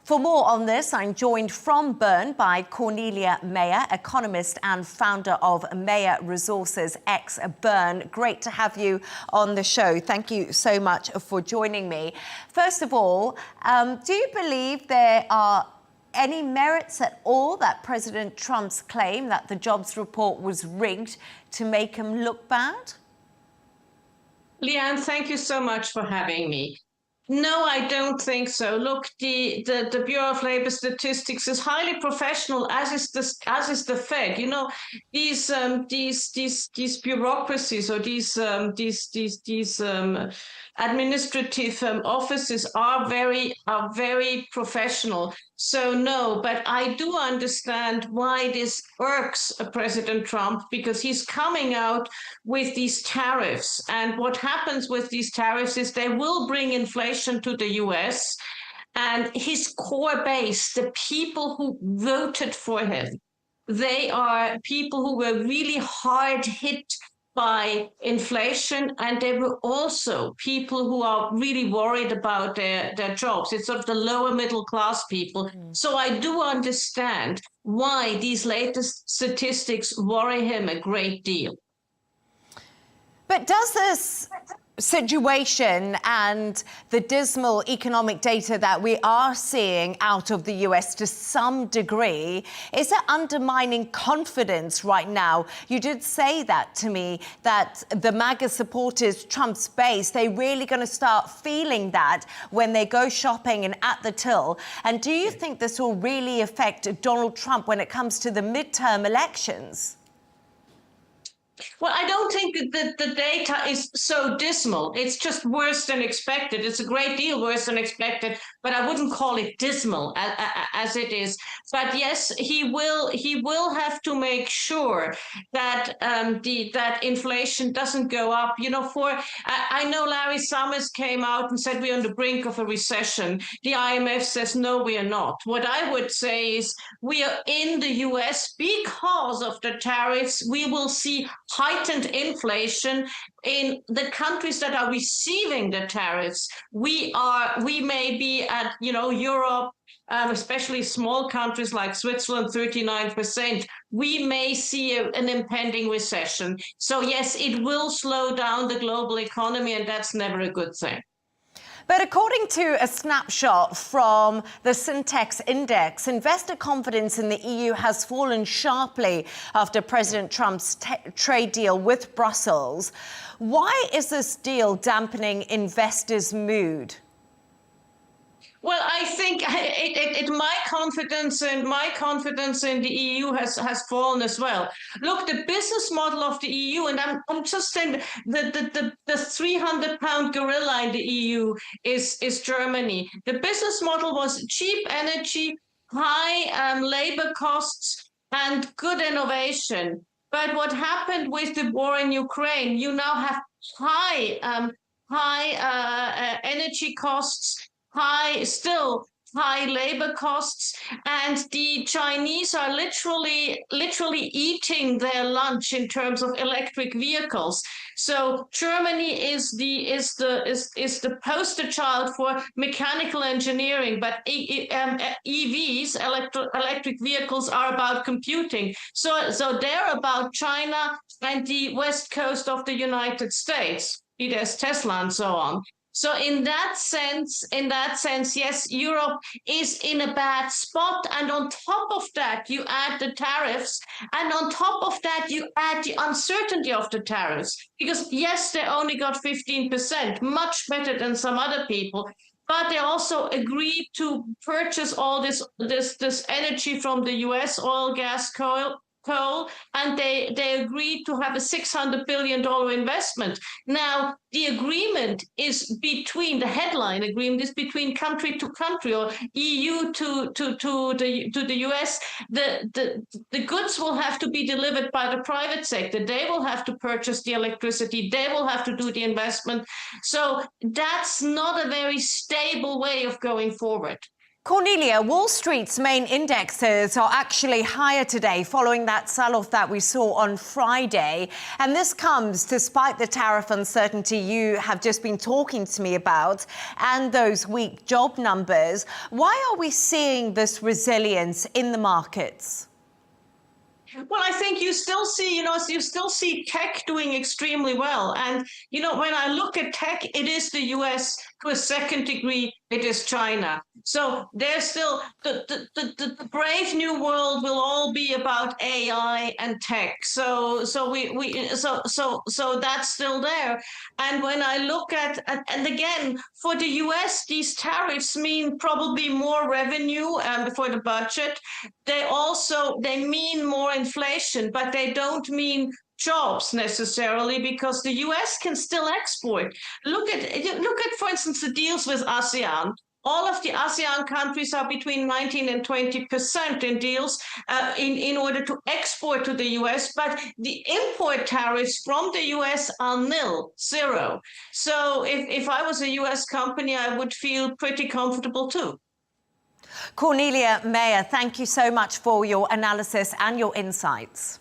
For more on this, I'm joined from Bern by Cornelia Meyer, economist and founder of Meyer Resources ex-Bern. Great to have you on the show. Thank you so much for joining me. First of all, do you believe there are any merits at all that President Trump's claim that the jobs report was rigged to make him look bad? Leanne, thank you so much for having me. No, I don't think so. Look, the Bureau of Labor Statistics is highly professional, as is the Fed. You know, these bureaucracies or these administrative offices are very professional. So no, but I do understand why this irks President Trump, because he's coming out with these tariffs. And what happens with these tariffs is they will bring inflation to the US, and his core base, the people who voted for him, they are people who were really hard hit by inflation, and there were also people who are really worried about their jobs. It's sort of the lower middle class people. So I do understand why these latest statistics worry him a great deal. But does this situation and the dismal economic data that we are seeing out of the US to some degree, is it undermining confidence right now? You did say that to me, that the MAGA supporters, Trump's base, they're really going to start feeling that when they go shopping and at the till. And do you think this will really affect Donald Trump when it comes to the midterm elections? Well, I don't think that the data is so dismal. It's just worse than expected. It's a great deal worse than expected, but I wouldn't call it dismal as it is. But yes, he will have to make sure that that inflation doesn't go up. You know, I know Larry Summers came out and said we're on the brink of a recession. The IMF says no, we are not. What I would say is we are in the US because of the tariffs. We will see heightened inflation in the countries that are receiving the tariffs. We may be at, Europe, especially small countries like Switzerland, 39%. We may see an impending recession. So yes, it will slow down the global economy, and that's never a good thing. But according to a snapshot from the Syntex Index, investor confidence in the EU has fallen sharply after President Trump's trade deal with Brussels. Why is this deal dampening investors' mood? Well, I think my confidence in the EU has fallen as well. Look, the business model of the EU, and I'm just saying the 300-pound gorilla in the EU is Germany. The business model was cheap energy, high labor costs, and good innovation. But what happened with the war in Ukraine? You now have high energy costs, high labor costs, and the Chinese are literally eating their lunch in terms of electric vehicles. So Germany is the poster child for mechanical engineering, but EVs, electric vehicles, are about computing. So they're about China and the west coast of the United States. There's Tesla and so on. So in that sense, yes, Europe is in a bad spot. And on top of that, you add the tariffs. And on top of that, you add the uncertainty of the tariffs. Because yes, they only got 15%, much better than some other people. But they also agreed to purchase all this energy from the US, oil, gas, coal, and they agreed to have a $600 billion investment. Now, the agreement is the headline agreement is between country to country, or EU to the US. The goods will have to be delivered by the private sector. They will have to purchase the electricity. They will have to do the investment. So that's not a very stable way of going forward. Cornelia, Wall Street's main indexes are actually higher today following that sell-off that we saw on Friday. And this comes despite the tariff uncertainty you have just been talking to me about and those weak job numbers. Why are we seeing this resilience in the markets? Well, I think you still see, you still see tech doing extremely well. And, when I look at tech, it is the US, to a second degree, it is China. So there's still the brave new world will all be about AI and tech. So that's still there. And when I look at and again, for the US, these tariffs mean probably more revenue for the budget. They mean more inflation, but they don't mean jobs necessarily, because the US can still export. Look at, for instance, the deals with ASEAN. All of the ASEAN countries are between 19 and 20% in deals in order to export to the US, but the import tariffs from the US are zero. So if I was a US company, I would feel pretty comfortable too. Cornelia Meyer, thank you so much for your analysis and your insights.